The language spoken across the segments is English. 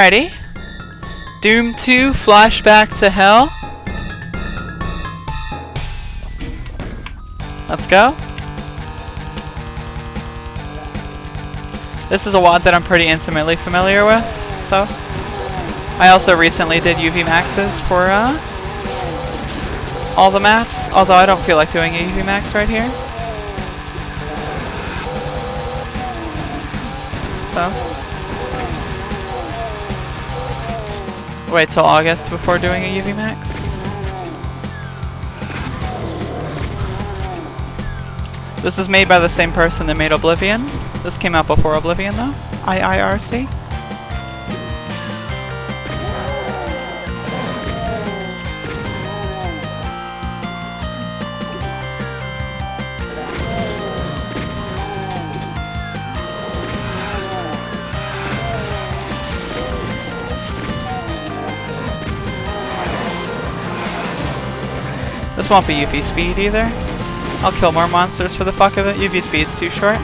Alrighty. Doom 2, Flashback to Hell. Let's go. This is a WOD that I'm pretty intimately familiar with, so. I also recently did UV maxes for all the maps, although I don't feel like doing a UV max right here. So. Wait till August before doing a UV max. This is made by the same person that made Oblivion. This came out before Oblivion though. IIRC. This won't be UV speed either. I'll kill more monsters for the fuck of it. UV speed's too short.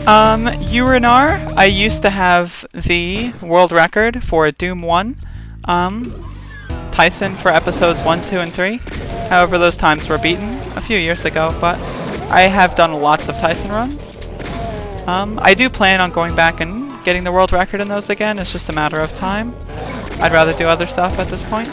Urinar, I used to have the world record for Doom 1. Tyson for episodes 1, 2, and 3. However, those times were beaten a few years ago, but I have done lots of Tyson runs. I do plan on going back and getting the world record in those again. It's just a matter of time. I'd rather do other stuff at this point.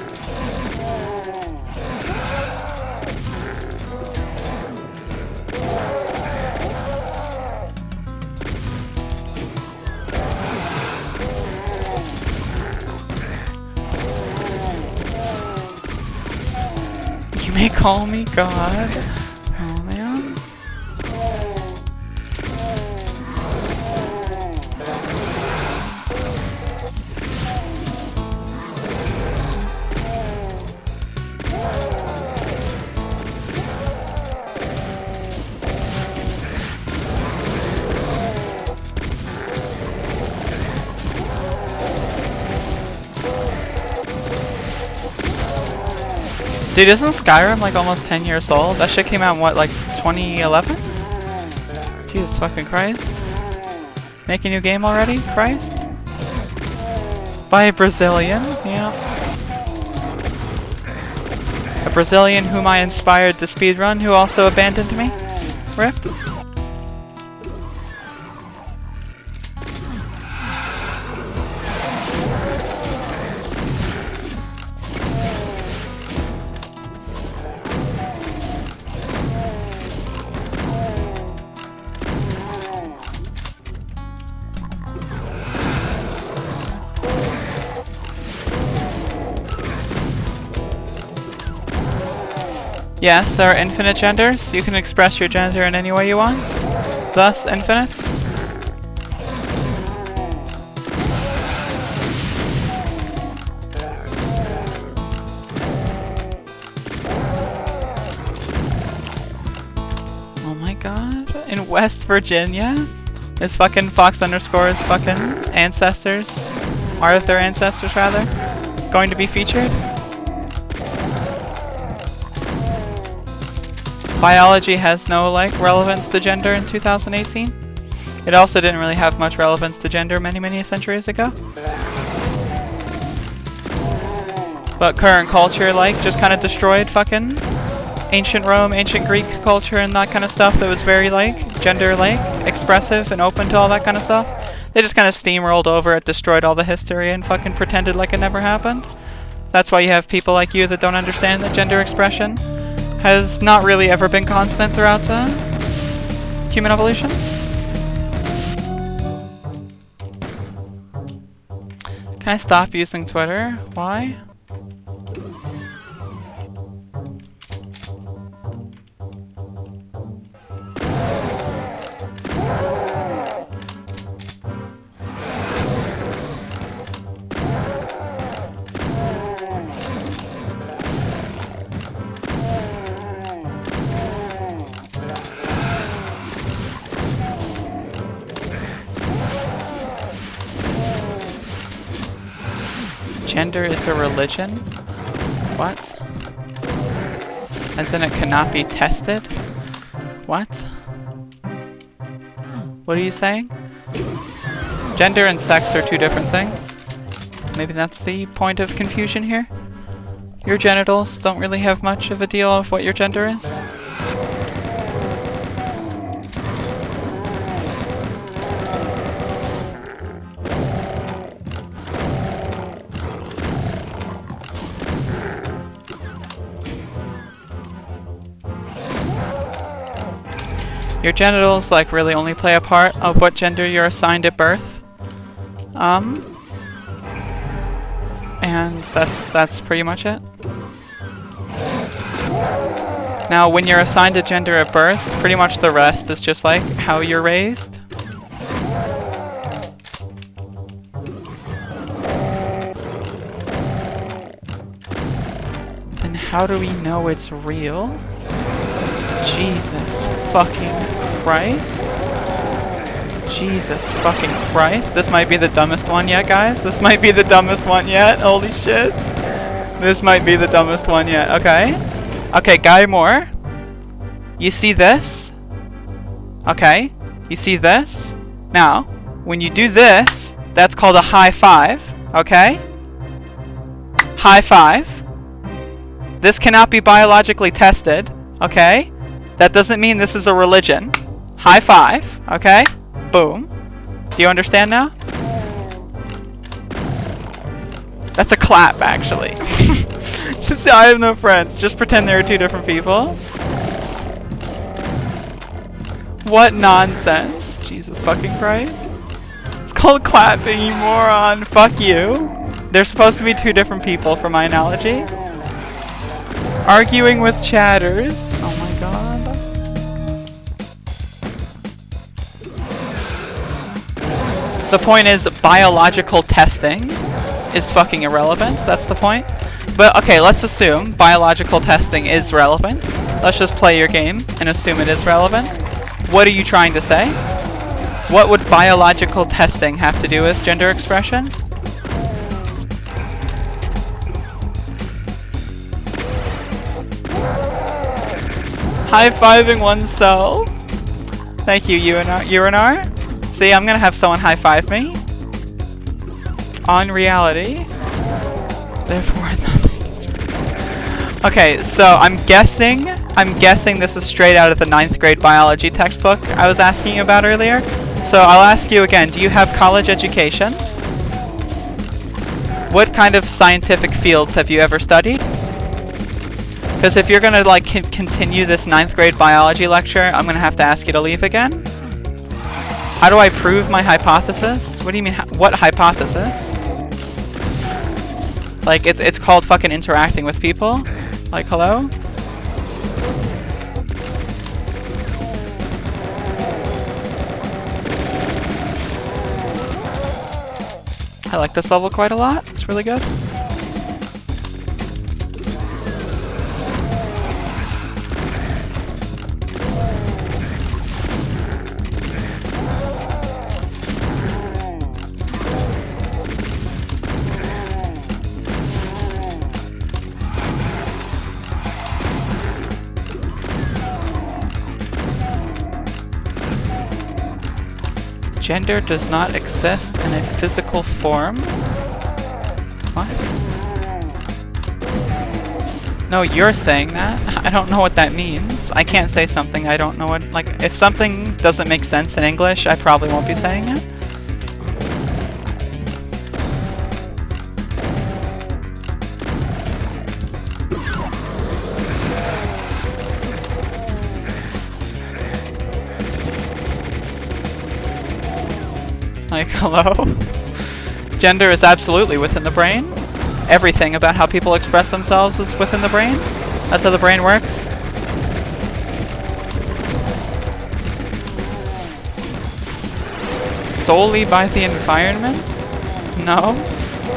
You may call me God. Oh man. Dude, isn't Skyrim like almost 10 years old? That shit came out in what, like 2011? Jesus fucking Christ. Make a new game already? Christ? By a Brazilian, yeah. A Brazilian whom I inspired to speedrun, who also abandoned me. RIP. Yes, there are infinite genders. You can express your gender in any way you want. Thus, infinite. Oh my god. In West Virginia? Is fucking Fox underscore's fucking ancestors, are their ancestors rather, going to be featured? Biology has no, like, relevance to gender in 2018. It also didn't really have much relevance to gender many centuries ago. But current culture, like, just kind of destroyed fucking ancient Rome, ancient Greek culture and that kind of stuff that was very, like, gender, like, expressive and open to all that kind of stuff. They just kind of steamrolled over it, destroyed all the history and fucking pretended like it never happened. That's why you have people like you that don't understand that gender expression has not really ever been constant throughout human evolution. Can I stop using Twitter? Why? Gender is a religion? What? As in it cannot be tested? What? What are you saying? Gender and sex are two different things. Maybe that's the point of confusion here. Your genitals don't really have much of a deal of what your gender is. Your genitals, like, really only play a part of what gender you're assigned at birth. And that's pretty much it. Now, when you're assigned a gender at birth, pretty much the rest is just like how you're raised. Then how do we know it's real? Jesus fucking Christ. Jesus fucking Christ. This might be the dumbest one yet, guys. This might be the dumbest one yet. Holy shit. This might be the dumbest one yet. Okay. Okay, Guy Moore. You see this? Okay. You see this? Now, when you do this, that's called a high five. Okay? High five. This cannot be biologically tested. Okay? That doesn't mean this is a religion. High five. Okay? Boom. Do you understand now? That's a clap, actually. Since I have no friends, just pretend there are two different people. What nonsense. Jesus fucking Christ. It's called clapping, you moron. Fuck you. There's supposed to be two different people for my analogy. Arguing with chatters. Oh my god. The point is, biological testing is fucking irrelevant. That's the point. But okay, let's assume biological testing is relevant. Let's just play your game and assume it is relevant. What are you trying to say? What would biological testing have to do with gender expression? High-fiving oneself. Thank you, Urinar. See, I'm gonna have someone high-five me. On reality. Therefore, nothing is real. Okay, so I'm guessing this is straight out of the 9th grade biology textbook I was asking you about earlier. So I'll ask you again, do you have college education? What kind of scientific fields have you ever studied? Because if you're gonna like continue this 9th grade biology lecture, I'm gonna have to ask you to leave again. How do I prove my hypothesis? What do you mean, what hypothesis? Like, it's called fucking interacting with people? Like, hello? I like this level quite a lot. It's really good. Gender does not exist in a physical form. What? No, you're saying that. I don't know what that means. I can't say something I don't know what, like, if something doesn't make sense in English, I probably won't be saying it. Like, hello? Gender is absolutely within the brain. Everything about how people express themselves is within the brain. That's how the brain works. Solely by the environment? No.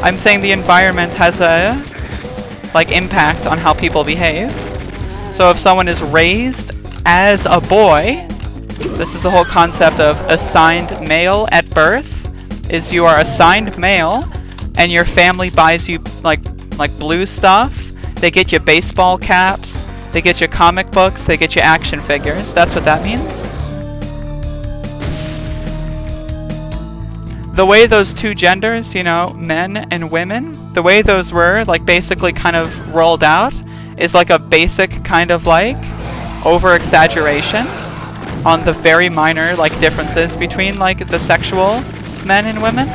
I'm saying the environment has a, like, impact on how people behave. So if someone is raised as a boy, this is the whole concept of assigned male at birth, is you are assigned male and your family buys you like blue stuff. They get you baseball caps, they get you comic books, they get you action figures. That's what that means. the way those two genders, you know, men and women, the way those were, like, basically kind of rolled out is like a basic kind of, like, over-exaggeration on the very minor, like, differences between, like, the sexual men and women.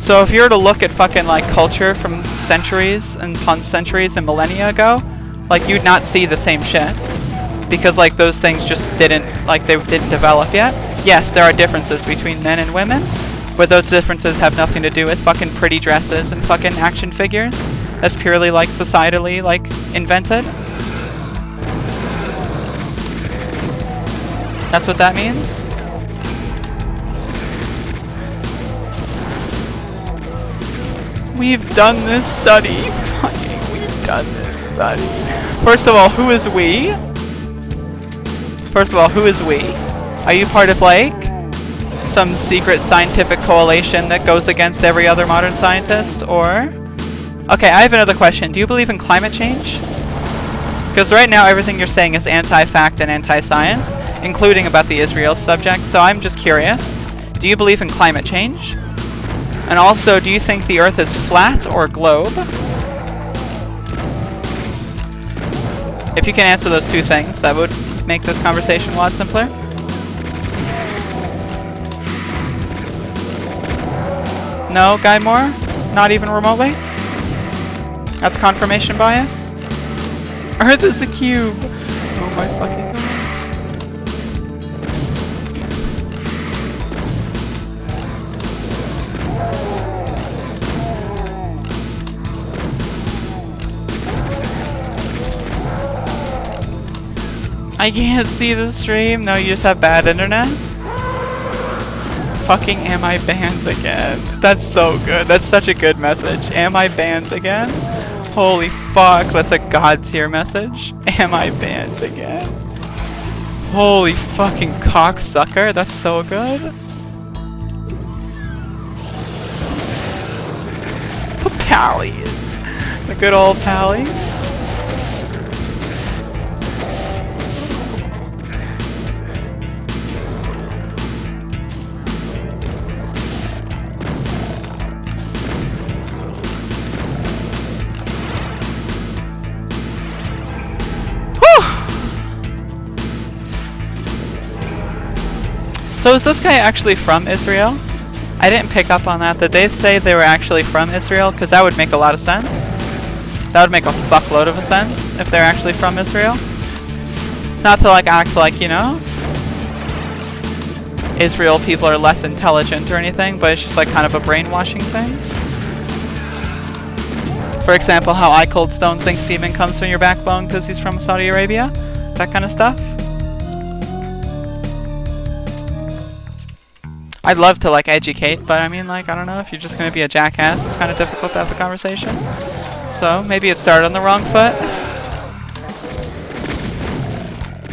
So if you were to look at fucking, like, culture from centuries and upon centuries and millennia ago, like, you'd not see the same shit. Because, like, those things just didn't, like, they didn't develop yet. Yes, there are differences between men and women, but those differences have nothing to do with fucking pretty dresses and fucking action figures. That's purely, like, societally, like, invented. That's what that means. We've done this study. Fucking, we've done this study. First of all, who is we? First of all, who is we? Are you part of, like, some secret scientific coalition that goes against every other modern scientist, or... Okay, I have another question. Do you believe in climate change? Because right now everything you're saying is anti-fact and anti-science, including about the Israel subject, so I'm just curious. Do you believe in climate change? And also, do you think the Earth is flat or globe? If you can answer those two things, that would make this conversation a lot simpler. No, Guy Moore? Not even remotely? That's confirmation bias? Earth is a cube! Oh my fucking god. I can't see the stream. No, you just have bad internet? Fucking am I banned again? That's so good. That's such a good message. Am I banned again? Holy fuck, that's a god tier message. Am I banned again? Holy fucking cocksucker, that's so good. The pallies. The good old pallies. So is this guy actually from Israel? I didn't pick up on that. Did they say they were actually from Israel? Because that would make a lot of sense. That would make a fuckload of sense if they're actually from Israel. Not to like act like, you know, Israel people are less intelligent or anything, but it's just like kind of a brainwashing thing. For example, how I Cold Stone thinks semen comes from your backbone because he's from Saudi Arabia. That kind of stuff. I'd love to, like, educate, but I mean, like, I don't know, if you're just gonna be a jackass, it's kind of difficult to have the conversation. So, maybe it started on the wrong foot.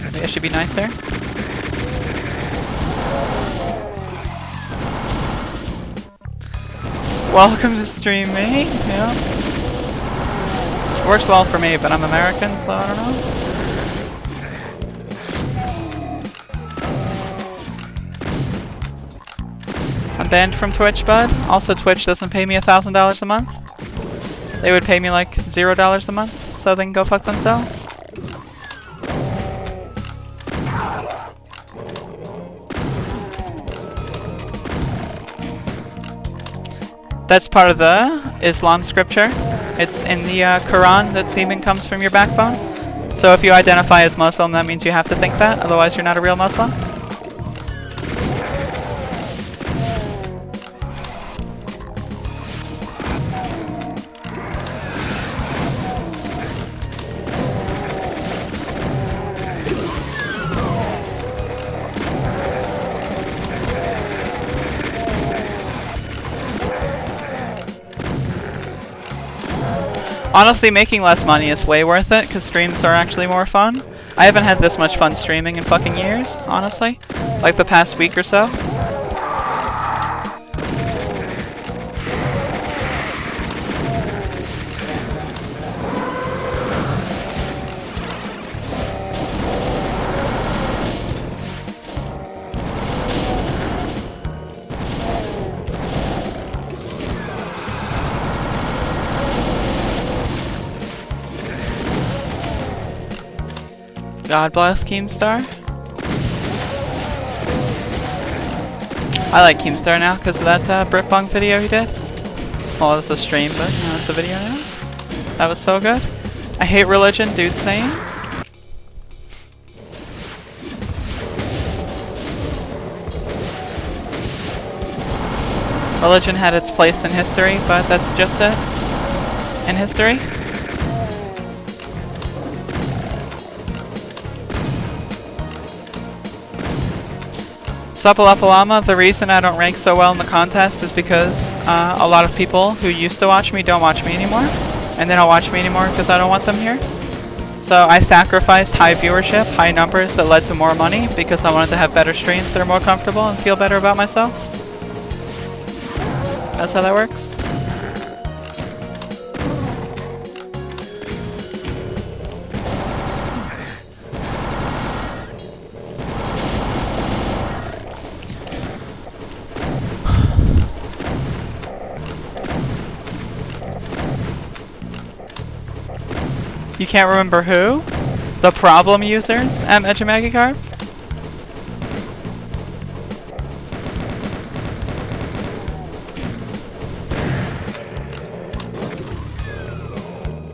Maybe I should be nicer. Welcome to stream me, yeah. Works well for me, but I'm American, so I don't know. I'm banned from Twitch, bud. Also, Twitch doesn't pay me $1,000 a month. They would pay me like $0 a month, so they can go fuck themselves. That's part of the Islam scripture. It's in the Quran that semen comes from your backbone. So if you identify as Muslim, that means you have to think that, otherwise you're not a real Muslim. Honestly, making less money is way worth it, because streams are actually more fun. I haven't had this much fun streaming in fucking years, honestly. Like the past week or so. God bless Keemstar. I like Keemstar now because of that Britbong video he did. Well, it was a stream, but now it's a video now. That was so good. I hate religion, dude saying. Religion had its place in history, but that's just it. In history. Suppalapalama, the reason I don't rank so well in the contest is because a lot of people who used to watch me don't watch me anymore. And they don't watch me anymore because I don't want them here. So I sacrificed high viewership, high numbers that led to more money because I wanted to have better streams that are more comfortable and feel better about myself. That's how that works. You can't remember who? The problem users at Magikarp?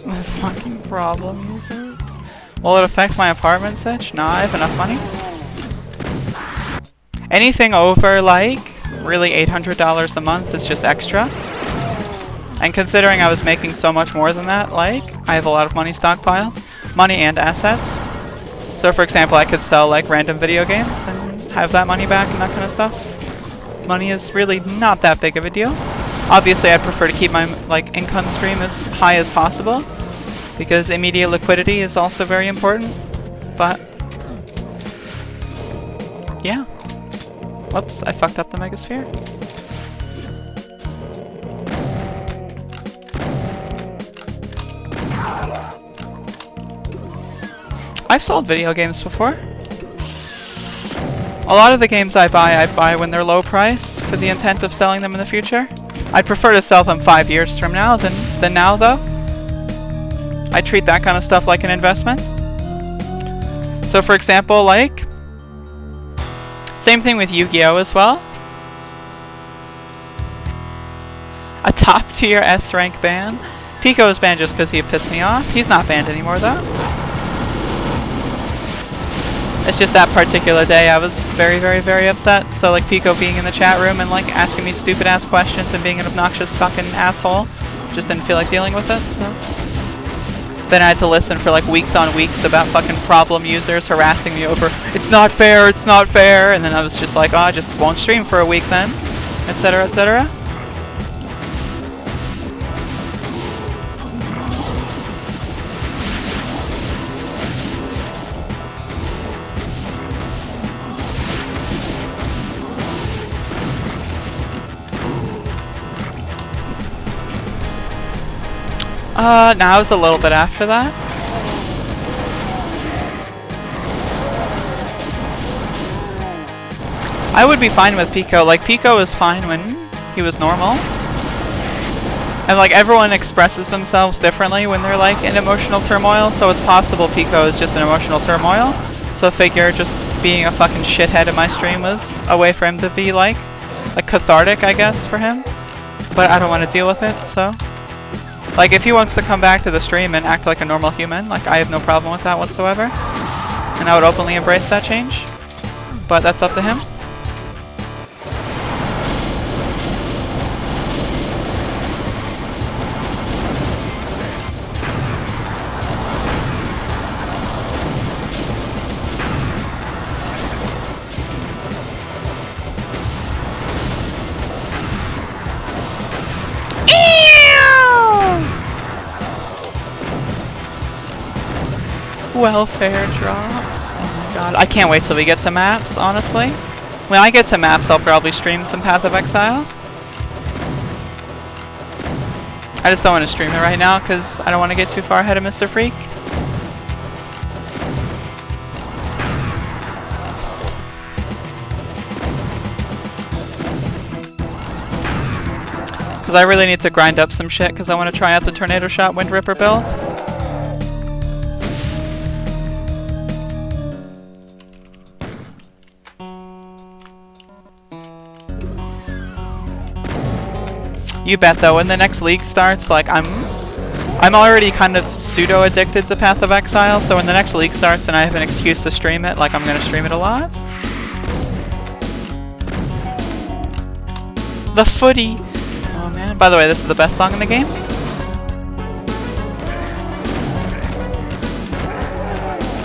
The fucking problem users? Will it affect my apartment sitch? Nah, I have enough money. Anything over, like, really $800 a month is just extra. And considering I was making so much more than that, like, I have a lot of money stockpiled. Money and assets. So for example, I could sell like random video games and have that money back and that kind of stuff. Money is really not that big of a deal. Obviously I'd prefer to keep my like income stream as high as possible because immediate liquidity is also very important. But yeah. Whoops, I fucked up the Megasphere. I've sold video games before. A lot of the games I buy when they're low price for the intent of selling them in the future. I'd prefer to sell them 5 years from now than now though. I treat that kind of stuff like an investment. So for example, like, same thing with Yu-Gi-Oh as well. A top tier S rank ban. Pico is banned just because he pissed me off. He's not banned anymore though. It's just that particular day I was very, very, very upset. So like Pico being in the chat room and like asking me stupid ass questions and being an obnoxious fucking asshole. Just didn't feel like dealing with it, so. Then I had to listen for like weeks on weeks about fucking problem users harassing me over, it's not fair, it's not fair. And then I was just like, oh, I just won't stream for a week then, etc., etc. Now it's a little bit after that. I would be fine with Pico. Like, Pico was fine when he was normal. And, like, everyone expresses themselves differently when they're, like, in emotional turmoil, so it's possible Pico is just in emotional turmoil. So I figure just being a fucking shithead in my stream was a way for him to be, like cathartic, I guess, for him. But I don't want to deal with it, so. Like, if he wants to come back to the stream and act like a normal human, like, I have no problem with that whatsoever. And I would openly embrace that change. But that's up to him. Welfare drops. Oh my god. I can't wait till we get to maps, honestly. When I get to maps, I'll probably stream some Path of Exile. I just don't want to stream it right now because I don't want to get too far ahead of Mr. Freak. Because I really need to grind up some shit because I want to try out the Tornado Shot Wind Ripper build. You bet though, when the next league starts, like I'm already kind of pseudo-addicted to Path of Exile, so when the next league starts and I have an excuse to stream it, like I'm gonna stream it a lot. The footy! Oh man, by the way, this is the best song in the game.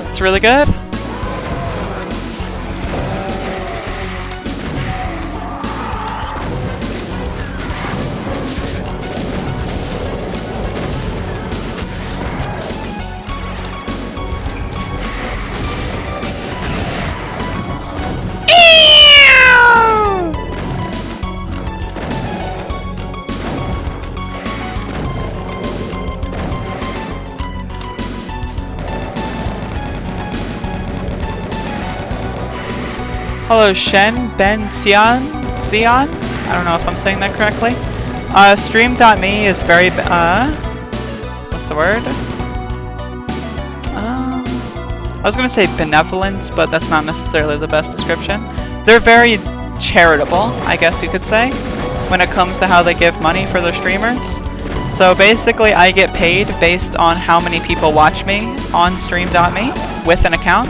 It's really good. Hello, Shen Ben Xian? I don't know if I'm saying that correctly. Stream.me is very, what's the word? I was gonna say benevolent, but that's not necessarily the best description. They're very charitable, I guess you could say, when it comes to how they give money for their streamers. So basically, I get paid based on how many people watch me on stream.me with an account.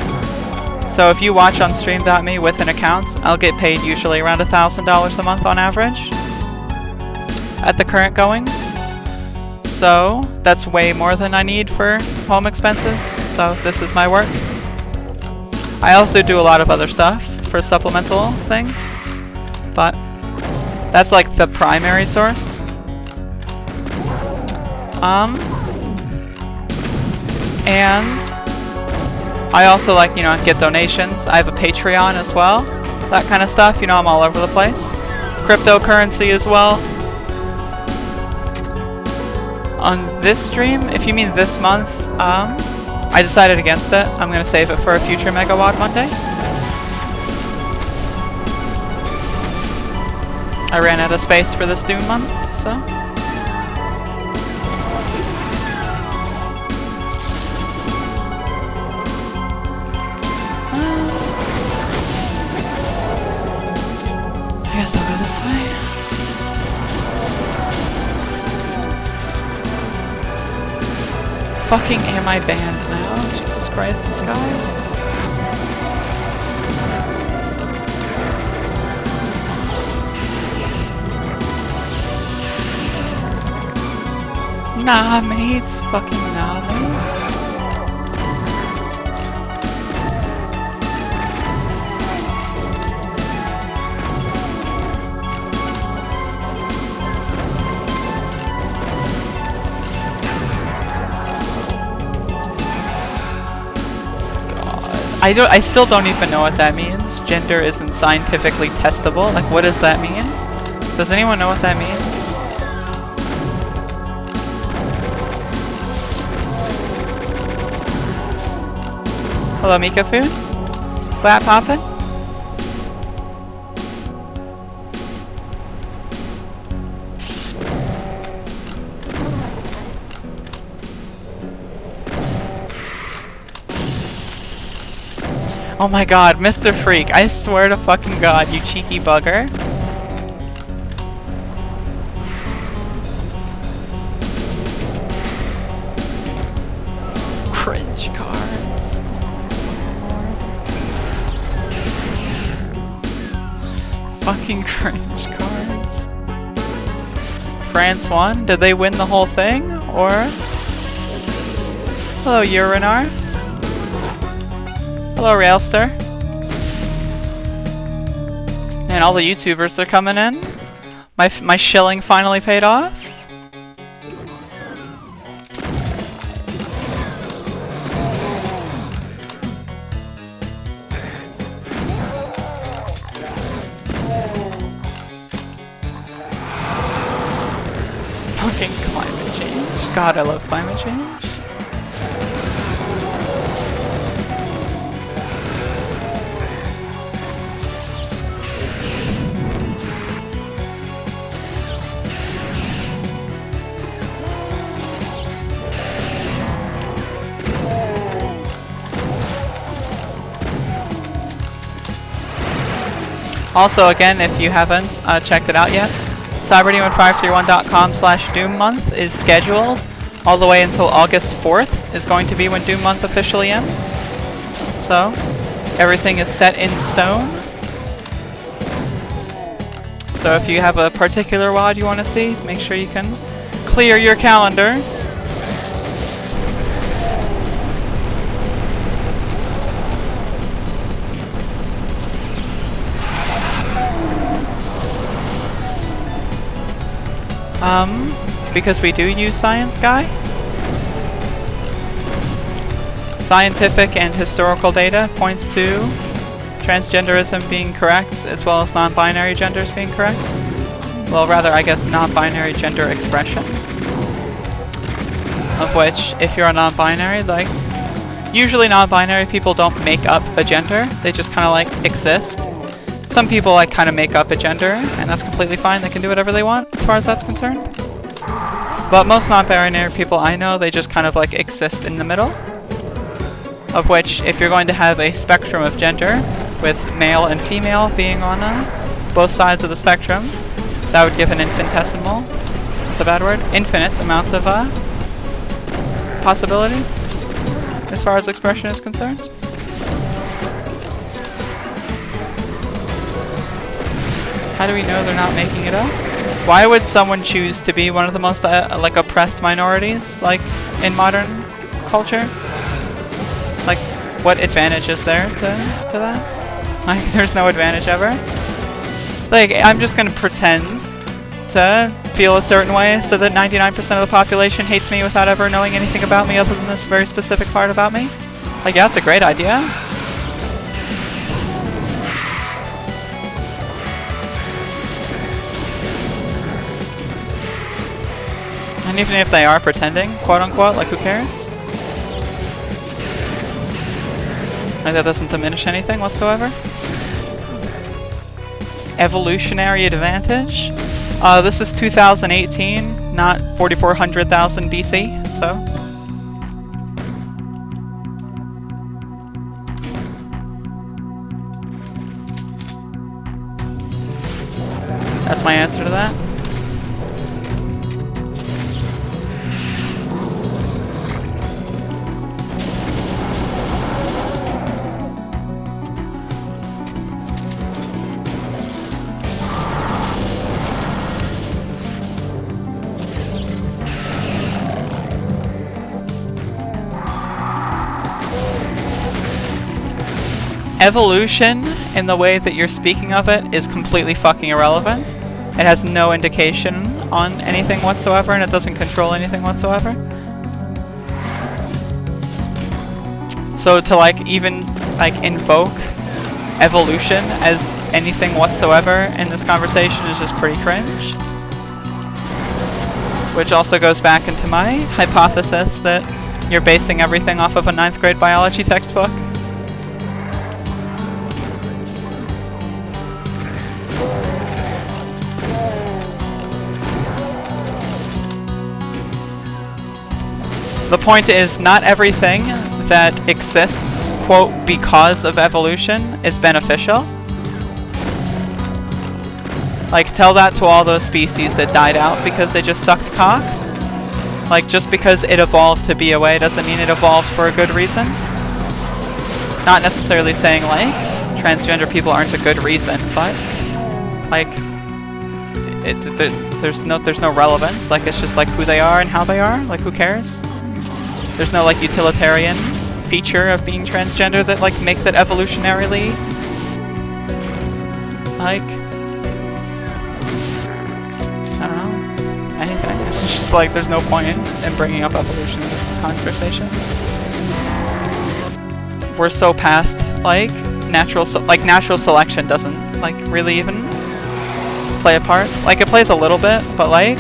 So if you watch on stream.me with an account, I'll get paid usually around $1,000 a month on average at the current goings. So that's way more than I need for home expenses. So this is my work. I also do a lot of other stuff for supplemental things, but that's like the primary source. And I also like, you know, get donations. I have a Patreon as well. That kind of stuff. You know, I'm all over the place. Cryptocurrency as well. On this stream, if you mean this month, I decided against it. I'm going to save it for a future Megawatt Monday. I ran out of space for this Doom month, so... I guess I'll go this way. Fucking am I banned now? Jesus Christ, this guy. Nah, mates. Fucking nah, mates. I still don't even know what that means. Gender isn't scientifically testable. Like, what does that mean? Does anyone know what that means? Hello, Mika Food? What poppin'? Oh my god, Mr. Freak, I swear to fucking god, you cheeky bugger. Cringe cards. Fucking cringe cards. France won? Did they win the whole thing? Or? Hello, Urinar. Hello, Railster. And all the YouTubers are coming in. My shilling finally paid off. Fucking climate change. God, I love climate change. Also, again, if you haven't checked it out yet, cyberdemon531.com/Doom month is scheduled all the way until August 4th is going to be when Doom month officially ends. So, everything is set in stone. So if you have a particular WOD you want to see, make sure you can clear your calendars. Because we do use Science Guy. Scientific and historical data points to transgenderism being correct, as well as non-binary genders being correct. Well, rather, I guess, non-binary gender expression. Of which, if you're a non-binary, like, usually non-binary people don't make up a gender, they just kind of, like, exist. Some people, like, kind of make up a gender, and that's completely fine, they can do whatever they want, as far as that's concerned. But most non-binary people I know, they just kind of, like, exist in the middle. Of which, if you're going to have a spectrum of gender, with male and female being on both sides of the spectrum, that would give an infinitesimal, that's a bad word, infinite amount of possibilities, as far as expression is concerned. How do we know they're not making it up? Why would someone choose to be one of the most like oppressed minorities, like in modern culture? Like, what advantage is there to that? Like, there's no advantage ever. Like, I'm just gonna pretend to feel a certain way so that 99% of the population hates me without ever knowing anything about me other than this very specific part about me. Like, yeah, that's a great idea. And even if they are pretending, quote unquote, like, who cares? Like, that doesn't diminish anything whatsoever. Evolutionary advantage? This is 2018, not 4400,000 BC, so. That's my answer to that. Evolution, in the way that you're speaking of it, is completely fucking irrelevant. It has no indication on anything whatsoever, and it doesn't control anything whatsoever. So to, like, even, like, invoke evolution as anything whatsoever in this conversation is just pretty cringe. Which also goes back into my hypothesis that you're basing everything off of a 9th grade biology textbook. The point is, not everything that exists, quote, because of evolution is beneficial. Like, tell that to all those species that died out because they just sucked cock. Like, just because it evolved to be a way doesn't mean it evolved for a good reason. Not necessarily saying, like, transgender people aren't a good reason, but, like, there's no relevance. Like, it's just, like, who they are and how they are. Like, who cares? There's no, like, utilitarian feature of being transgender that, like, makes it evolutionarily, like, I don't know, anything. It's just, like, there's no point in bringing up evolution in this conversation. We're so past, like, natural selection doesn't, like, really even play a part. Like, it plays a little bit, but, like,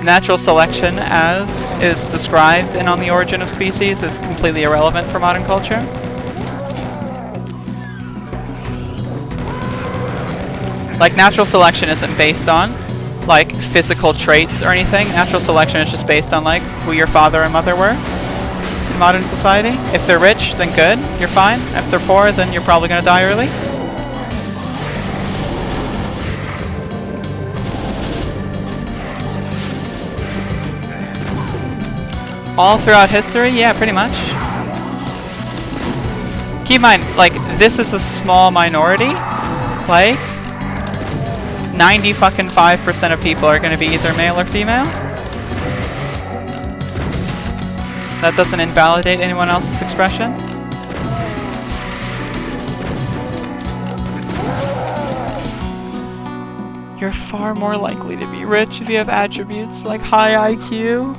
natural selection as is described in On the Origin of Species is completely irrelevant for modern culture. Like, natural selection isn't based on, like, physical traits or anything. Natural selection is just based on, like, who your father and mother were in modern society. If they're rich, then good, you're fine. If they're poor, then you're probably gonna die early. All throughout history? Yeah, pretty much. Keep in mind, like, this is a small minority. Like, 95% of people are going to be either male or female. That doesn't invalidate anyone else's expression. You're far more likely to be rich if you have attributes like high IQ.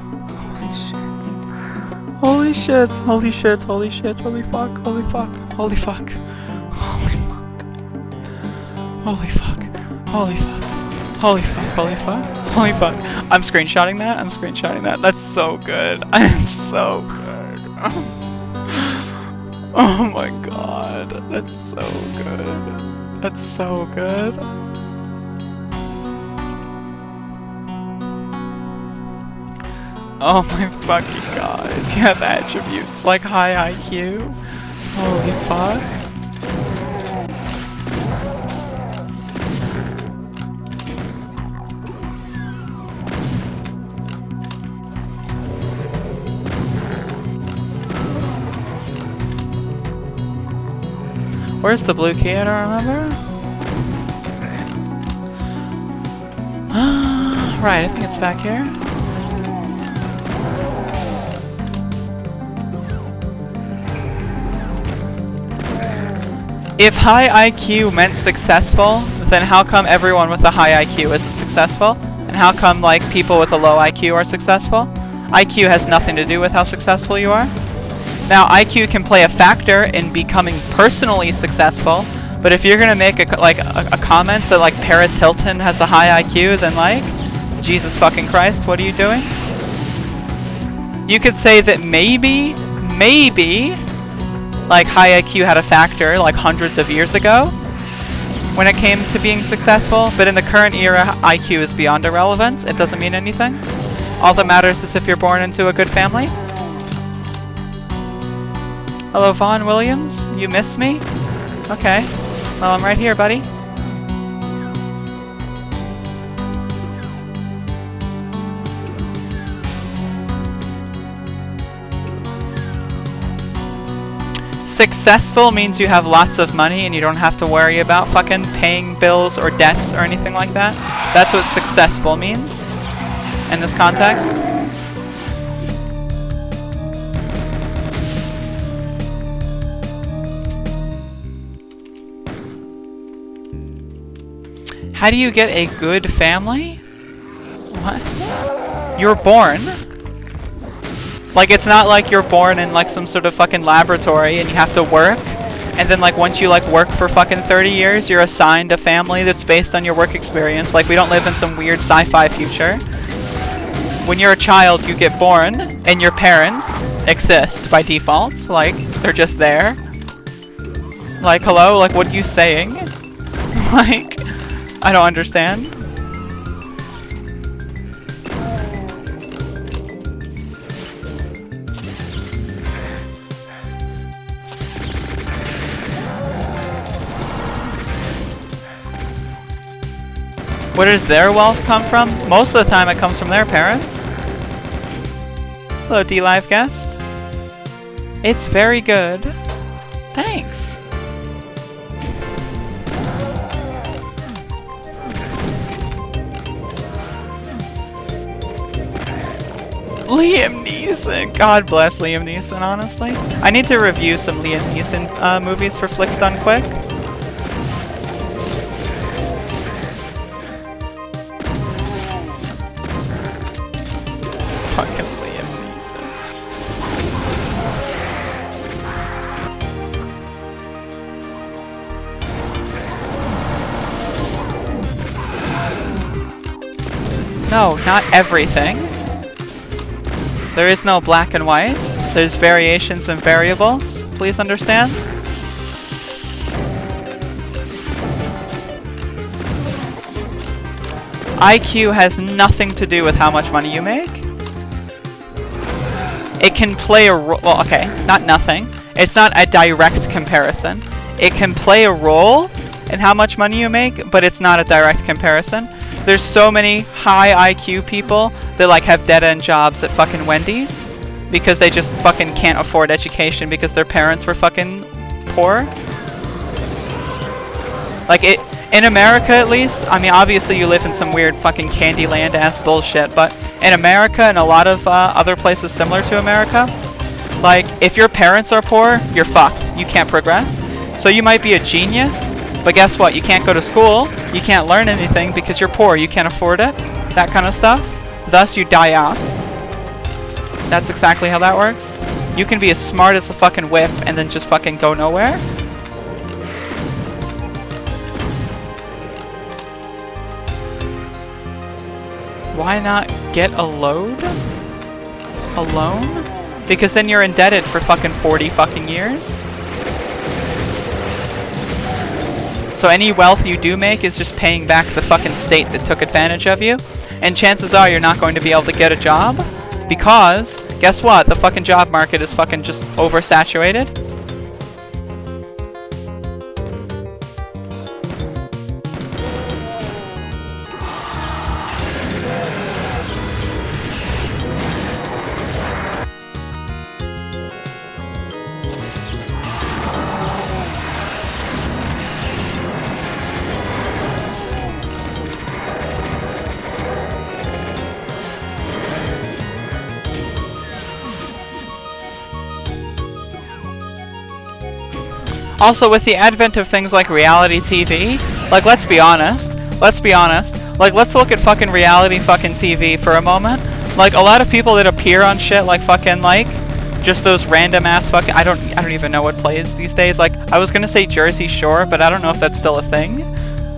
Holy shit. Holy shit. Holy shit. Holy fuck. Holy fuck. Holy fuck. Holy fuck. Holy fuck. Holy fuck. Holy fuck. Holy fuck. Holy fuck. I'm screenshotting that. I'm screenshotting that. That's so good. I am so good. Oh my god. That's so good. That's so good. Oh my fucking god. If you have attributes like high IQ. Holy fuck. Where's the blue key? I don't remember. Right, I think it's back here. If high IQ meant successful, then how come everyone with a high IQ isn't successful? And how come, like, people with a low IQ are successful? IQ has nothing to do with how successful you are. Now, IQ can play a factor in becoming personally successful, but if you're gonna make a comment that, like, Paris Hilton has a high IQ, then, like, Jesus fucking Christ, what are you doing? You could say that maybe, like, high IQ had a factor, like, hundreds of years ago when it came to being successful, but in the current era, IQ is beyond irrelevant. It doesn't mean anything. All that matters is if you're born into a good family. Hello, Vaughn Williams? You missed me? Okay. Well, I'm right here, buddy. Successful means you have lots of money and you don't have to worry about fucking paying bills or debts or anything like that. That's what successful means in this context. How do you get a good family? What? You're born. Like, it's not like you're born in, like, some sort of fucking laboratory and you have to work. And then, like, once you, like, work for fucking 30 years, you're assigned a family that's based on your work experience. Like, we don't live in some weird sci-fi future. When you're a child, you get born, and your parents exist by default. Like, they're just there. Like, hello? Like, what are you saying? Like, I don't understand. Where does their wealth come from? Most of the time it comes from their parents. Hello, D-Live guest. It's very good. Thanks. Liam Neeson. God bless Liam Neeson, honestly. I need to review some Liam Neeson movies for Flicks Done Quick. Fucking Liam Neeson. No, not everything. There is no black and white. There's variations and variables. Please understand. IQ has nothing to do with how much money you make. It can play a role. Well, okay, not nothing. It's not a direct comparison. It can play a role in how much money you make, but it's not a direct comparison. There's so many high IQ people that, like, have dead-end jobs at fucking Wendy's. because they just fucking can't afford education because their parents were fucking poor. Like, in America at least, I mean, obviously you live in some weird fucking Candyland ass bullshit, but in America and a lot of other places similar to America, like, if your parents are poor, you're fucked. You can't progress. So you might be a genius, but guess what? You can't go to school, you can't learn anything because you're poor, you can't afford it, that kind of stuff. Thus, you die out. That's exactly how that works. You can be as smart as a fucking whip and then just fucking go nowhere. Why not get a load? A loan? Because then you're indebted for fucking 40 fucking years. So any wealth you do make is just paying back the fucking state that took advantage of you. And chances are you're not going to be able to get a job. Because, guess what? The fucking job market is fucking just oversaturated. Also, with the advent of things like reality TV, like, let's be honest, like, let's look at fucking reality fucking TV for a moment. Like, a lot of people that appear on shit like fucking, like, just those random ass fucking, I don't even know what plays these days. Like, I was gonna say Jersey Shore, but I don't know if that's still a thing.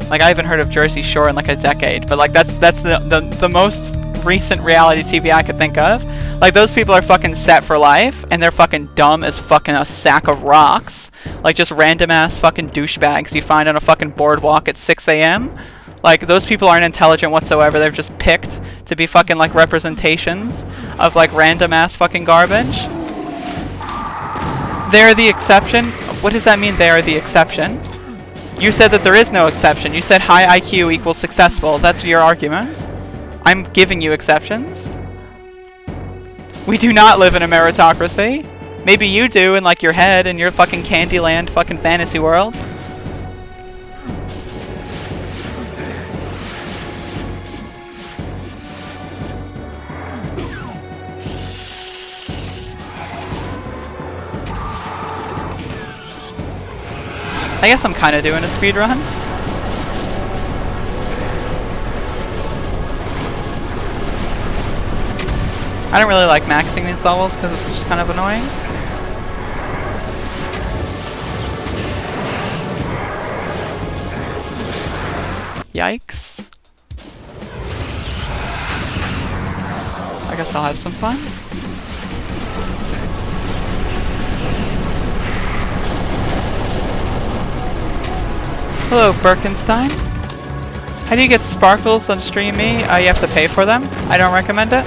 Like, I haven't heard of Jersey Shore in like a decade, but like, that's the most recent reality TV I could think of. Like, those people are fucking set for life, and they're fucking dumb as fucking a sack of rocks. Like, just random ass fucking douchebags you find on a fucking boardwalk at 6 a.m. Like, those people aren't intelligent whatsoever. They're just picked to be fucking, like, representations of, like, random ass fucking garbage. They're the exception? What does that mean, they are the exception? You said that there is no exception. You said high IQ equals successful. That's your argument. I'm giving you exceptions. We do not live in a meritocracy. Maybe you do in, like, your head in your fucking Candyland fucking fantasy world. I guess I'm kind of doing a speed run. I don't really like maxing these levels because it's just kind of annoying. Yikes. I guess I'll have some fun. Hello, Birkenstein. How do you get sparkles on Stream Me? You have to pay for them. I don't recommend it.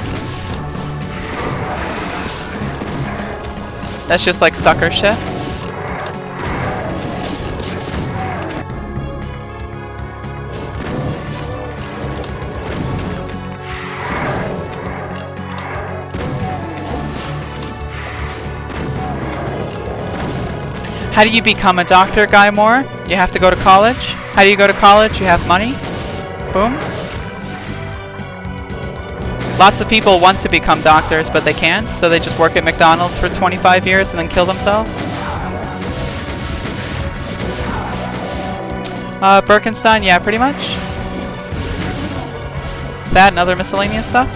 That's just like sucker shit. How do you become a doctor, Guy Moore? You have to go to college. How do you go to college? You have money. Boom. Lots of people want to become doctors, but they can't, so they just work at McDonald's for 25 years and then kill themselves. Birkenstein, yeah, pretty much. That and other miscellaneous stuff.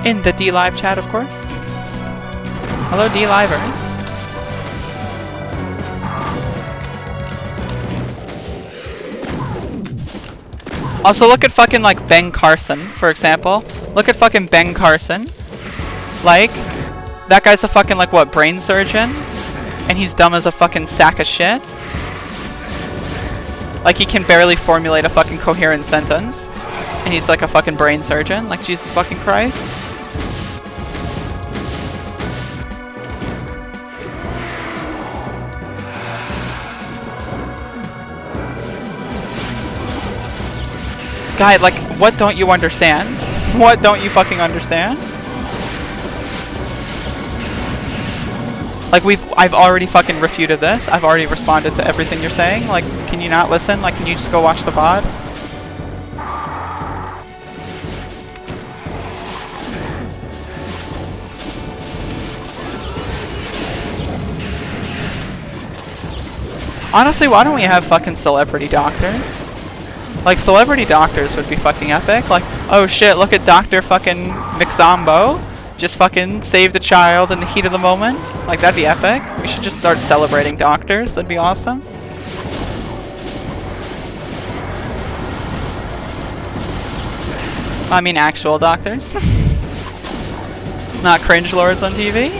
In the D-Live chat, of course. Hello, D-Livers. Also, look at fucking, like, Ben Carson, for example. Look at fucking Ben Carson. Like, that guy's a fucking, like, what, brain surgeon? And he's dumb as a fucking sack of shit. Like, he can barely formulate a fucking coherent sentence. And he's, like, a fucking brain surgeon. Like, Jesus fucking Christ. Guy, like, what don't you understand? What don't you fucking understand? Like, I've already fucking refuted this. I've already responded to everything you're saying. Like, can you not listen? Like, can you just go watch the VOD? Honestly, why don't we have fucking celebrity doctors? Like, celebrity doctors would be fucking epic. Like, oh shit, look at Dr. fucking McZombo. Just fucking saved a child in the heat of the moment. Like, that'd be epic. We should just start celebrating doctors. That'd be awesome. I mean actual doctors. Not cringe lords on TV.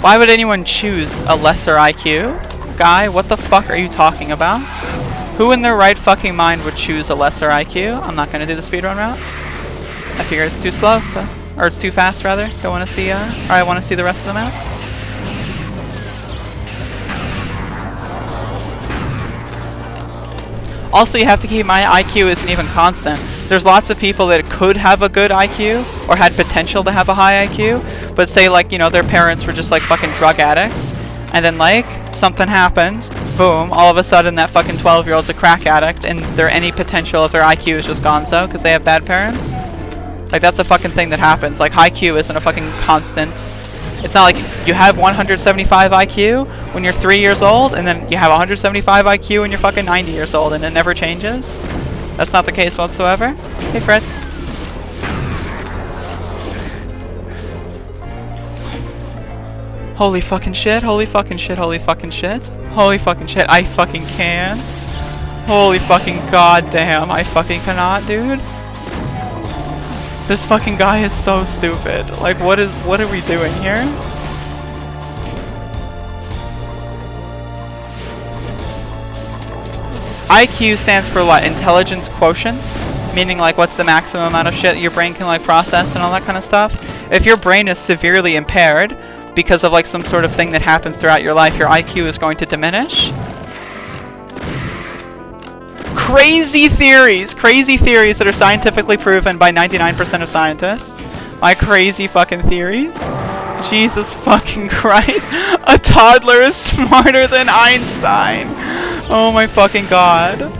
Why would anyone choose a lesser IQ? Guy, what the fuck are you talking about? Who in their right fucking mind would choose a lesser IQ? I'm not gonna do the speedrun route. I figure it's too slow, so... Or it's too fast, rather. Don't wanna see, or I wanna see the rest of the map. Also, you have to keep in mind, IQ isn't even constant. There's lots of people that could have a good IQ, or had potential to have a high IQ, but say, like, you know, their parents were just, like, fucking drug addicts, and then, like, something happened, boom, all of a sudden that fucking 12-year-old's a crack addict, and any potential of their IQ is just gone so, because they have bad parents. Like, that's a fucking thing that happens. Like, high Q isn't a fucking constant. It's not like you have 175 IQ when you're 3 years old, and then you have 175 IQ when you're fucking 90 years old, and it never changes. That's not the case whatsoever. Hey, Fritz. Holy fucking shit, holy fucking shit, holy fucking shit. Holy fucking shit, I fucking can't. Holy fucking goddamn, I fucking cannot, dude. This fucking guy is so stupid. Like, what are we doing here? IQ stands for what? Intelligence quotient? Meaning, like, what's the maximum amount of shit your brain can, like, process and all that kind of stuff? If your brain is severely impaired because of, like, some sort of thing that happens throughout your life, your IQ is going to diminish. Crazy theories that are scientifically proven by 99% of scientists. My crazy fucking theories. Jesus fucking Christ. A toddler is smarter than Einstein. Oh my fucking god.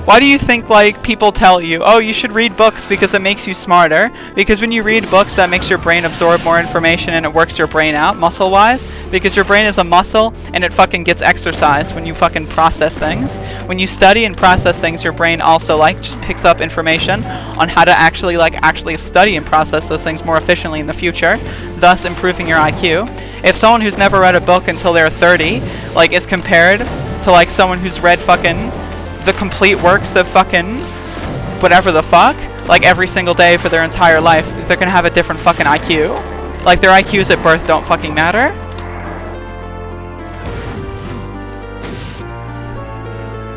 Why do you think, like, people tell you, oh, you should read books because it makes you smarter? Because when you read books, that makes your brain absorb more information and it works your brain out, muscle-wise. Because your brain is a muscle and it fucking gets exercised when you fucking process things. When you study and process things, your brain also, like, just picks up information on how to actually study and process those things more efficiently in the future, thus improving your IQ. If someone who's never read a book until they're 30, like, is compared to, like, someone who's read fucking the complete works of fucking whatever the fuck, like, every single day for their entire life, they're gonna have a different fucking IQ. Like, their IQs at birth don't fucking matter.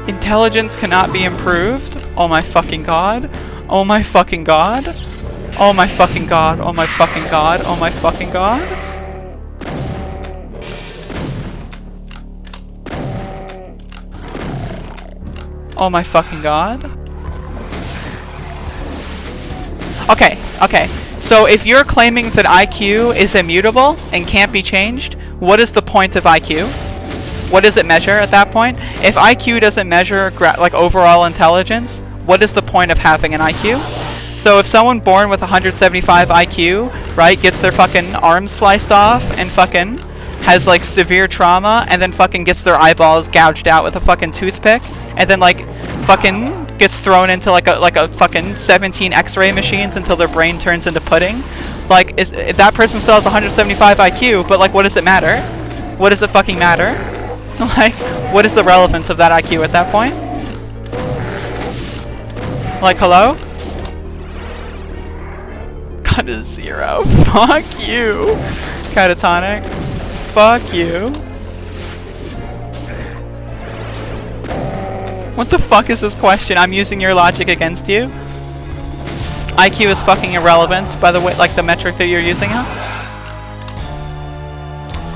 Intelligence cannot be improved. Oh my fucking god. Oh my fucking god. Oh my fucking god. Oh my fucking god. Oh my fucking god. Oh my fucking god. Okay. So if you're claiming that IQ is immutable and can't be changed, what is the point of IQ? What does it measure at that point? If IQ doesn't measure, like, overall intelligence, what is the point of having an IQ? So if someone born with 175 IQ, right, gets their fucking arms sliced off and fucking has, like, severe trauma, and then fucking gets their eyeballs gouged out with a fucking toothpick, and then, like, fucking gets thrown into, like a fucking 17 x-ray machines until their brain turns into pudding. Like, if that person still has 175 IQ, but, like, what does it matter? What does it fucking matter? Like, what is the relevance of that IQ at that point? Like, hello? Got a 0. Fuck you. Catatonic. Fuck you. What the fuck is this question? I'm using your logic against you? IQ is fucking irrelevant, by the way, like the metric that you're using it.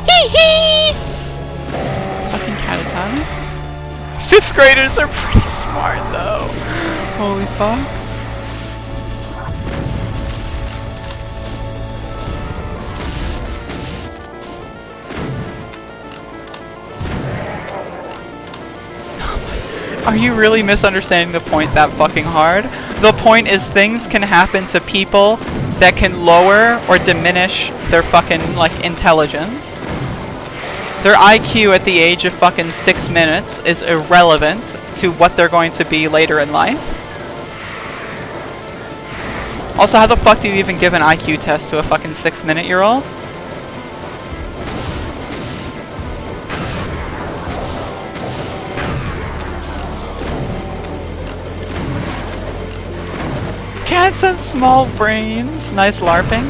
Hee hee! Fucking Katatani. 5th graders are pretty smart though. Holy fuck. Are you really misunderstanding the point that fucking hard? The point is things can happen to people that can lower or diminish their fucking, like, intelligence. Their IQ at the age of fucking 6 minutes is irrelevant to what they're going to be later in life. Also, how the fuck do you even give an IQ test to a fucking 6-minute-year-old? Cats have small brains. Nice LARPing.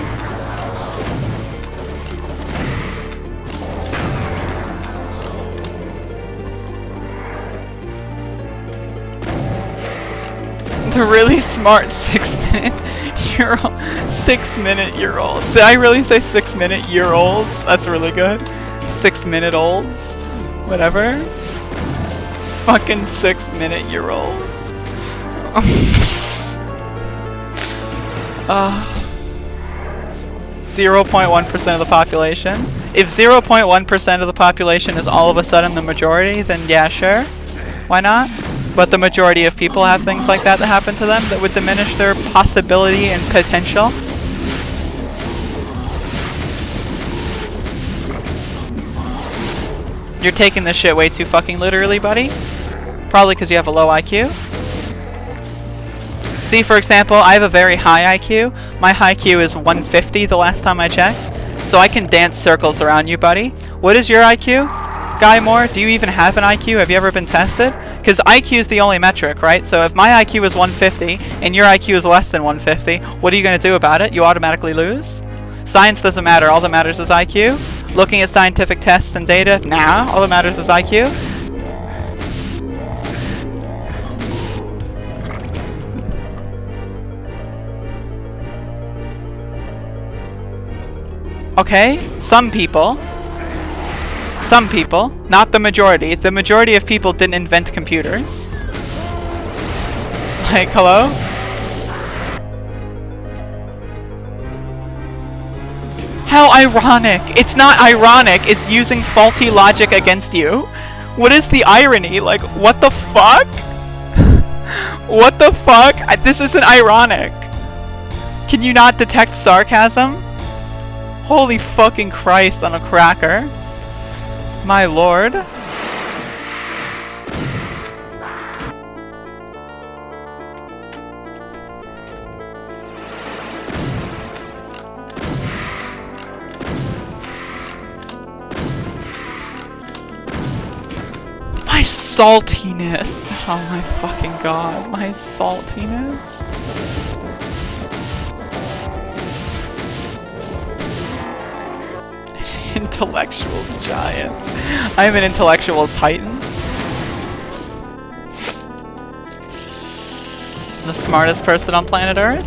The really smart 6-minute-year-olds. Did I really say 6-minute-year-olds? That's really good. 6-minute-olds. Whatever. Fucking 6-minute-year-olds. 0.1% of the population. If 0.1% of the population is all of a sudden the majority, then yeah, sure. Why not? But the majority of people have things like that happen to them that would diminish their possibility and potential. You're taking this shit way too fucking literally, buddy. Probably because you have a low IQ. See, for example, I have a very high IQ. My high IQ is 150 the last time I checked. So I can dance circles around you, buddy. What is your IQ? Guy Moore, do you even have an IQ? Have you ever been tested? Because IQ is the only metric, right? So if my IQ is 150 and your IQ is less than 150, what are you going to do about it? You automatically lose? Science doesn't matter. All that matters is IQ. Looking at scientific tests and data, nah. All that matters is IQ. Okay, some people, not the majority. The majority of people didn't invent computers. Like, hello? How ironic! It's not ironic, it's using faulty logic against you. What is the irony? Like, what the fuck? What the fuck? This isn't ironic. Can you not detect sarcasm? Holy fucking Christ on a cracker. My lord. My saltiness. Oh my fucking god. My saltiness. Intellectual giant. I'm an intellectual titan. The smartest person on planet Earth.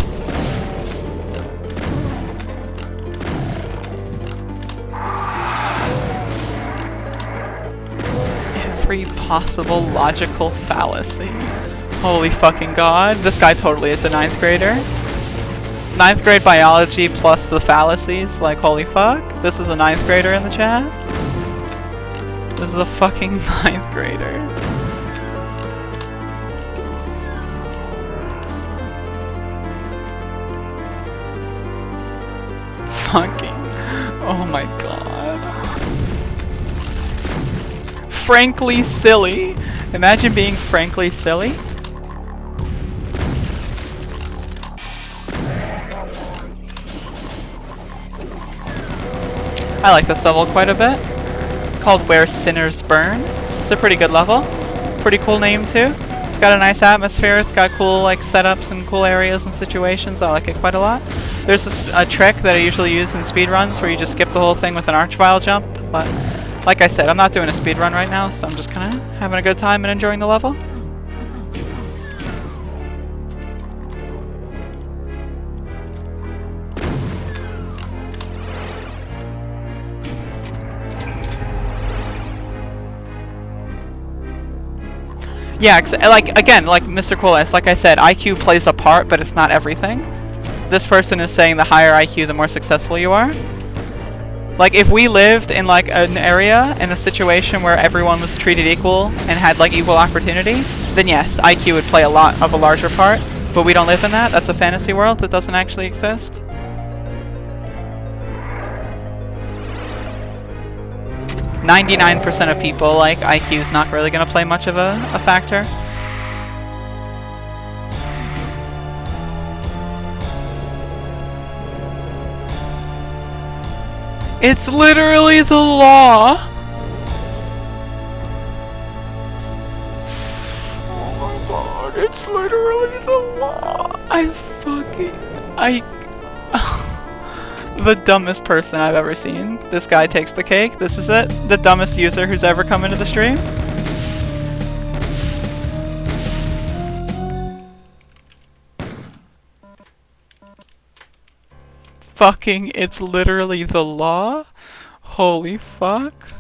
Every possible logical fallacy. Holy fucking god. This guy totally is a 9th grader. 9th grade biology plus the fallacies, like holy fuck. This is a 9th grader in the chat. This is a fucking 9th grader. Fucking, oh my god. Frankly silly. Imagine being frankly silly. I like this level quite a bit. It's called Where Sinners Burn. It's a pretty good level. Pretty cool name too. It's got a nice atmosphere. It's got cool like setups and cool areas and situations. I like it quite a lot. There's a trick that I usually use in speedruns where you just skip the whole thing with an archvile jump. But like I said, I'm not doing a speedrun right now, so I'm just kind of having a good time and enjoying the level. Yeah, like, again, like Mr. Coolice, like I said, IQ plays a part, but it's not everything. This person is saying the higher IQ, the more successful you are. Like, if we lived in, like, an area, in a situation where everyone was treated equal and had, like, equal opportunity, then yes, IQ would play a lot of a larger part. But we don't live in that. That's a fantasy world that doesn't actually exist. %99 of people, like, IQ is not really going to play much of a factor. It's literally the law! Oh my god, it's literally the law! The dumbest person I've ever seen. This guy takes the cake. This is it. The dumbest user who's ever come into the stream. Fucking, it's literally the law? Holy fuck.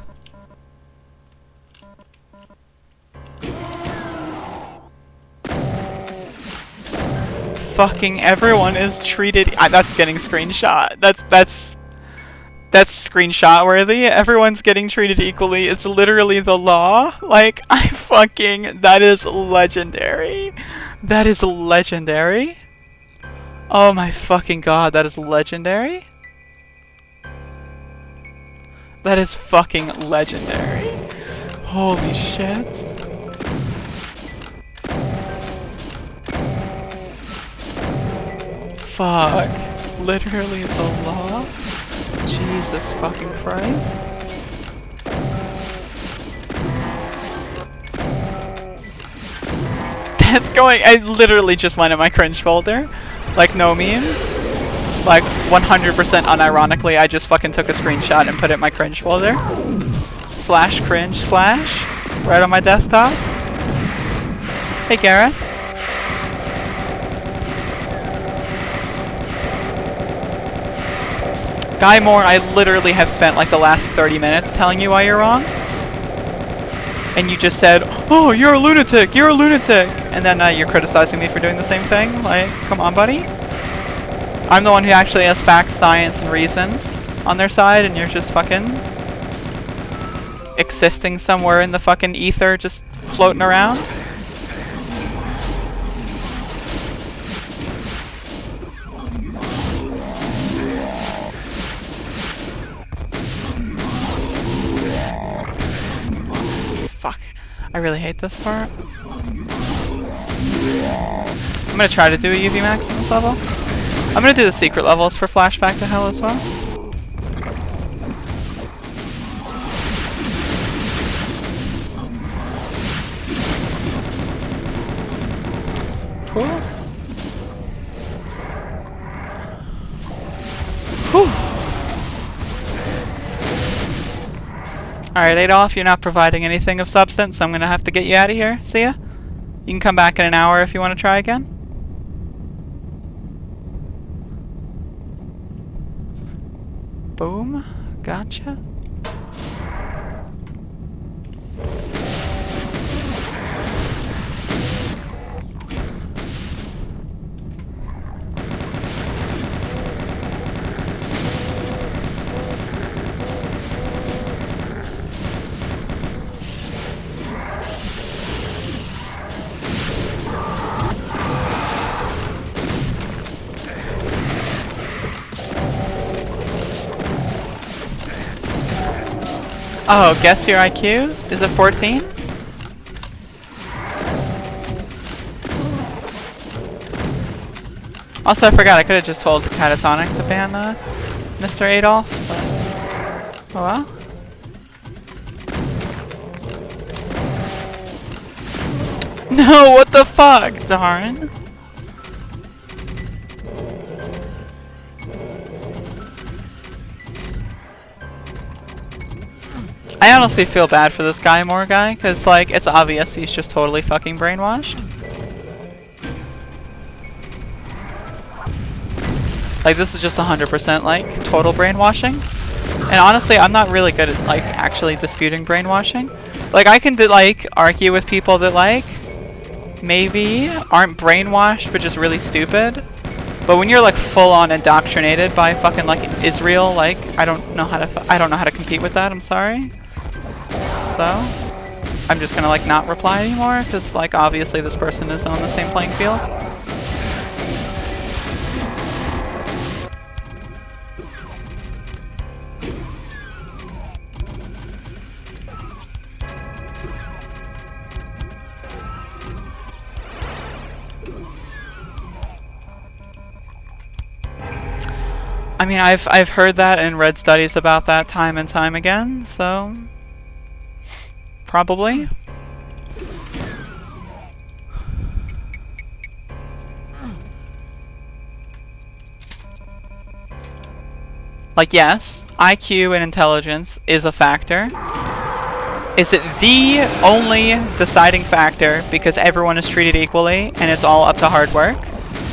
Fucking everyone is treated. That's getting screenshot. That's screenshot worthy. Everyone's getting treated equally. It's literally the law. Like, that is legendary. That is legendary. Oh my fucking god, that is legendary. That is fucking legendary. Holy shit. Fuck. Literally the law? Jesus fucking Christ. That's going. I literally just went in my cringe folder. Like, no memes. Like, 100% unironically, I just fucking took a screenshot and put it in my cringe folder. /cringe/ right on my desktop. Hey, Garrett. Guy Moore, I literally have spent like the last 30 minutes telling you why you're wrong. And you just said, oh, you're a lunatic, you're a lunatic. And then you're criticizing me for doing the same thing. Like, come on, buddy. I'm the one who actually has facts, science, and reason on their side, and you're just fucking existing somewhere in the fucking ether, just floating around. Fuck. I really hate this part. I'm gonna try to do a UV max on this level. I'm gonna do the secret levels for Flashback to Hell as well. Cool. Whew. Alright, Adolf, you're not providing anything of substance, so I'm gonna have to get you out of here. See ya. You can come back in an hour if you want to try again. Boom. Gotcha. Oh, guess your IQ? Is it 14? Also, I forgot, I could have just told Catatonic to ban Mr. Adolf, but oh well. No, what the fuck, darn. I honestly feel bad for this Guy Moore guy, because, like, it's obvious he's just totally fucking brainwashed. Like, this is just 100%, like, total brainwashing. And honestly, I'm not really good at, like, actually disputing brainwashing. Like, I can, like, argue with people that, like, maybe aren't brainwashed but just really stupid. But when you're like full on indoctrinated by fucking like Israel, like I don't know how to compete with that. I'm sorry. So I'm just gonna like not reply anymore because like obviously this person is on the same playing field. I mean, I've heard that and read studies about that time and time again, so probably. Like, yes, IQ and intelligence is a factor. Is it the only deciding factor because everyone is treated equally and it's all up to hard work?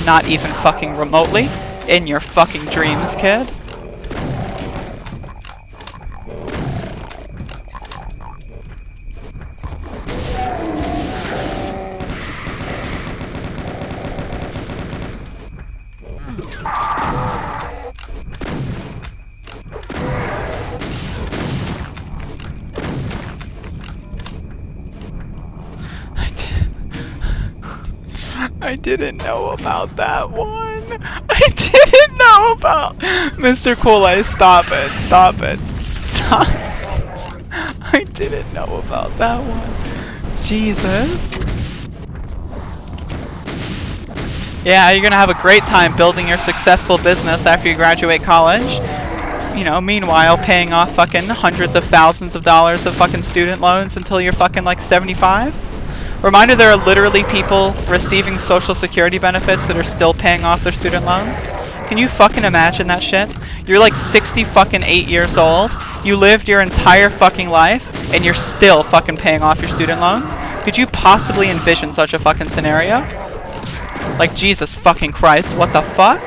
Not even fucking remotely. In your fucking dreams, kid. I didn't know about that one. I didn't know about Mr. Kool-Aid. Stop it. Stop it. Stop it. I didn't know about that one. Jesus. Yeah, you're gonna have a great time building your successful business after you graduate college. You know, meanwhile paying off fucking hundreds of thousands of dollars of fucking student loans until you're fucking like 75. Reminder, there are literally people receiving social security benefits that are still paying off their student loans. Can you fucking imagine that shit? You're like 8 years old. You lived your entire fucking life and you're still fucking paying off your student loans? Could you possibly envision such a fucking scenario? Like, Jesus fucking Christ, what the fuck?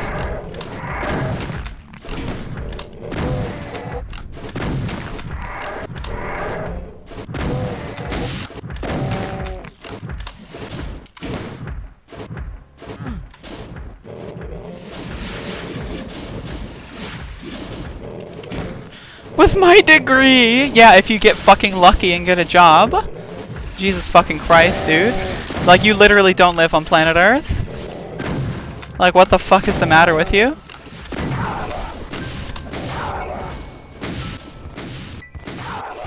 With my degree! Yeah, if you get fucking lucky and get a job. Jesus fucking Christ, dude. Like, you literally don't live on planet Earth? Like, what the fuck is the matter with you?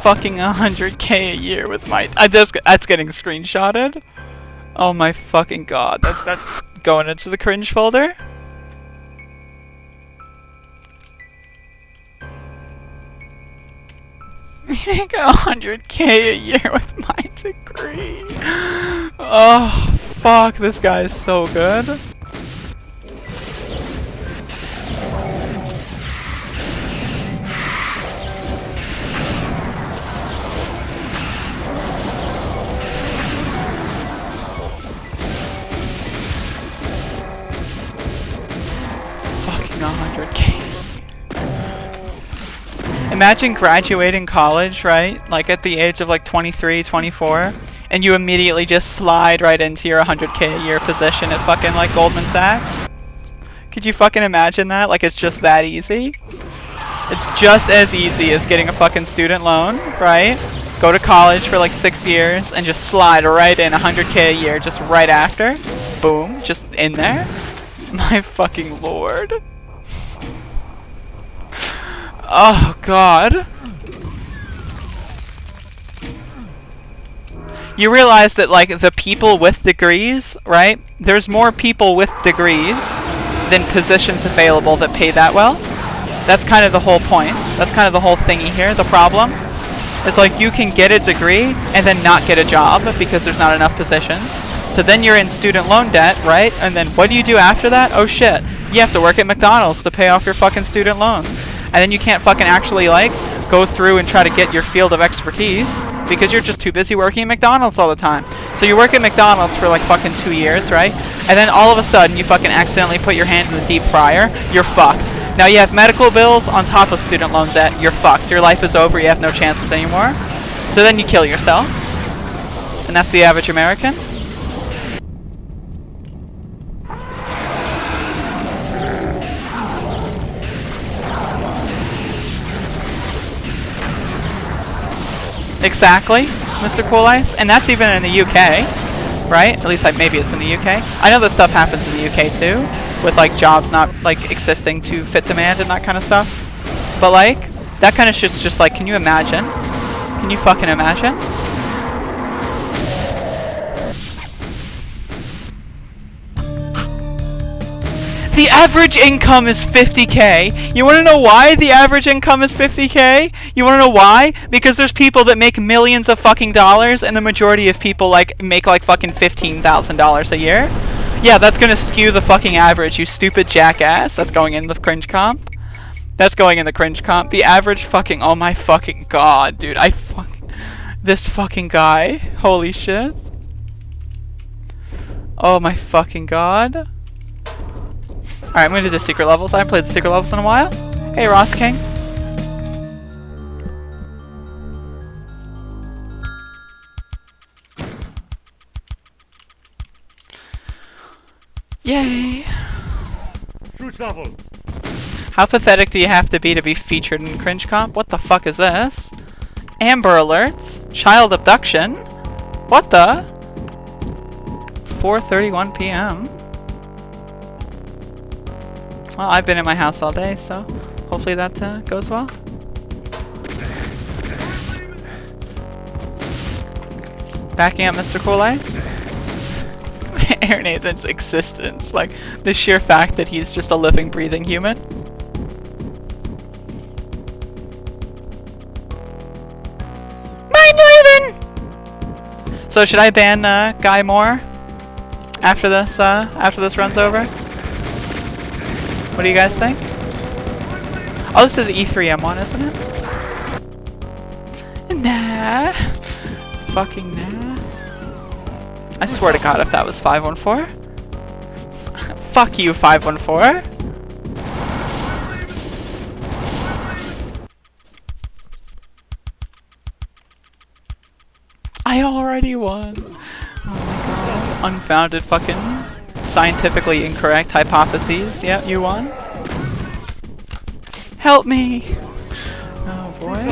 Fucking 100K a year with my... that's getting screenshotted? Oh my fucking god. That's going into the cringe folder? You make 100K a year with my degree. Oh, fuck, this guy is so good. Fucking 100K. Imagine graduating college, right? Like at the age of like 23, 24, and you immediately just slide right into your 100K a year position at fucking like Goldman Sachs. Could you fucking imagine that? Like it's just that easy? It's just as easy as getting a fucking student loan, right? Go to college for like 6 years and just slide right in 100K a year just right after. Boom, just in there. My fucking lord. Oh god. You realize that like the people with degrees, right? There's more people with degrees than positions available that pay that well. That's kind of the whole point. That's kind of the whole thingy here. The problem is like you can get a degree and then not get a job because there's not enough positions. So then you're in student loan debt, right? And then what do you do after that? Oh shit. You have to work at McDonald's to pay off your fucking student loans. And then you can't fucking actually, like, go through and try to get your field of expertise because you're just too busy working at McDonald's all the time. So you work at McDonald's for, like, fucking 2 years, right? And then all of a sudden you fucking accidentally put your hand in the deep fryer. You're fucked. Now you have medical bills on top of student loan debt. You're fucked. Your life is over. You have no chances anymore. So then you kill yourself. And that's the average American. Exactly, Mr. Cool Ice. And that's even in the UK, right? At least maybe it's in the UK. I know this stuff happens in the UK too, with like jobs not like existing to fit demand and that kind of stuff. But like, that kind of shit's just like, can you imagine? Can you fucking imagine? The average income is 50K. You want to know why the average income is 50K? You want to know why? Because there's people that make millions of fucking dollars, and the majority of people like make like fucking $15,000 a year. Yeah, that's gonna skew the fucking average, you stupid jackass. That's going in the cringe comp. That's going in the cringe comp. The average fucking, oh my fucking god, dude. This fucking guy. Holy shit. Oh my fucking god. Alright, I'm gonna do the secret levels. I haven't played the secret levels in a while. Hey, Ross King. Yay. How pathetic do you have to be featured in Cringe Comp? What the fuck is this? Amber Alerts? Child abduction? What the? 4:31 p.m. Well, I've been in my house all day, so hopefully that goes well. Backing up Mr. Cool Ice. Air Nathan's existence, like the sheer fact that he's just a living, breathing human. Mind leaving! So should I ban Guy Moore after this runs over? What do you guys think? Oh, this is E3M1, isn't it? Nah. Fucking nah. I swear to God, if that was 514. Fuck you, 514. I already won. Oh my god. Unfounded fucking scientifically incorrect hypotheses. Yep, you won. Help me! Oh boy.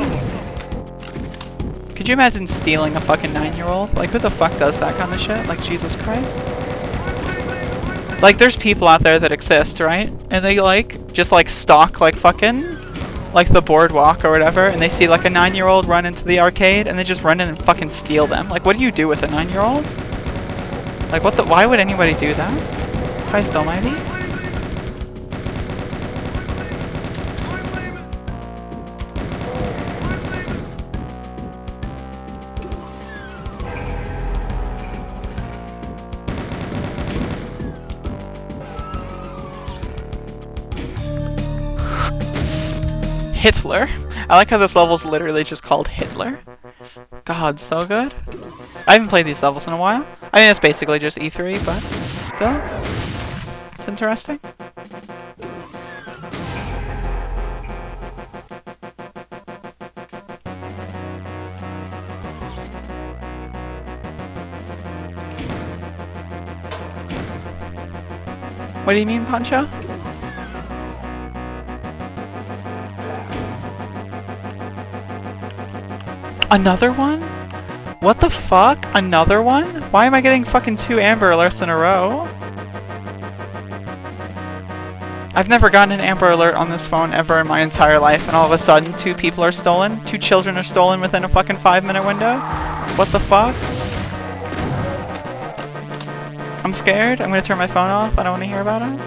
Could you imagine stealing a fucking 9-year-old? Like, who the fuck does that kind of shit? Like, Jesus Christ. Like, there's people out there that exist, right? And they, like, just, like, stalk, like, fucking, like, the boardwalk or whatever, and they see, like, a 9-year-old run into the arcade, and they just run in and fucking steal them. Like, what do you do with a 9-year-old? Like, what the- why would anybody do that? Christ almighty. Hitler. I like how this level's literally just called Hitler. God, so good. I haven't played these levels in a while. I mean, it's basically just E3, but still, it's interesting. What do you mean, Pancho? Another one? What the fuck? Another one? Why am I getting fucking 2 Amber Alerts in a row? I've never gotten an Amber Alert on this phone ever in my entire life, and all of a sudden 2 people are stolen? 2 children are stolen within a fucking 5-minute window? What the fuck? I'm scared. I'm gonna turn my phone off. I don't want to hear about it.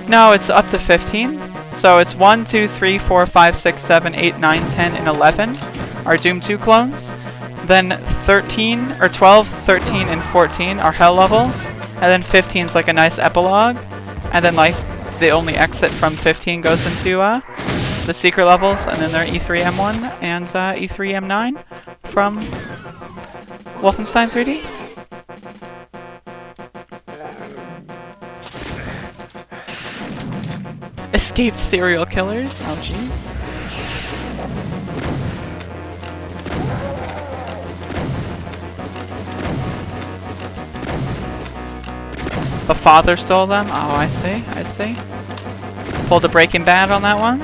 No, it's up to 15. So it's 1, 2, 3, 4, 5, 6, 7, 8, 9, 10, and 11 are Doom 2 clones. Then 13, or 12, 13, and 14 are Hell levels. And then 15 is like a nice epilogue. And then like the only exit from 15 goes into the secret levels. And then they're E3M1 and E3M9 from Wolfenstein 3D. Escaped serial killers? Oh jeez. The father stole them? Oh, I see, I see. Pulled a Breaking Bad on that one?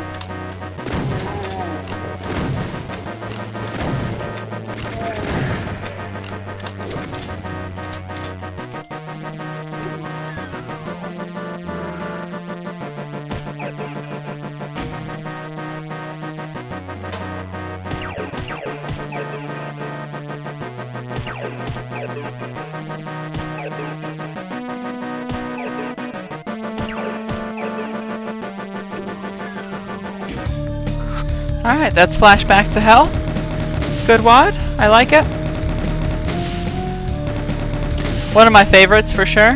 Alright, that's Flashback to Hell. Good WOD. I like it. One of my favorites for sure.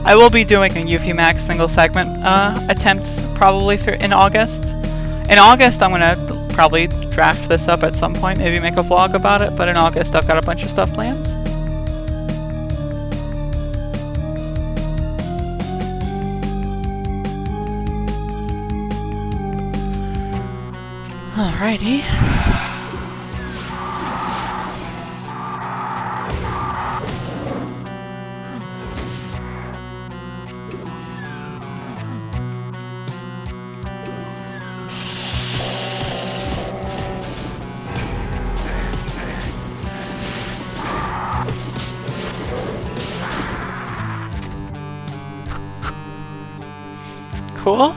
I will be doing a Eufy Max single segment attempt probably in August. In August I'm gonna probably draft this up at some point, maybe make a vlog about it, but in August I've got a bunch of stuff planned. Alrighty. Cool.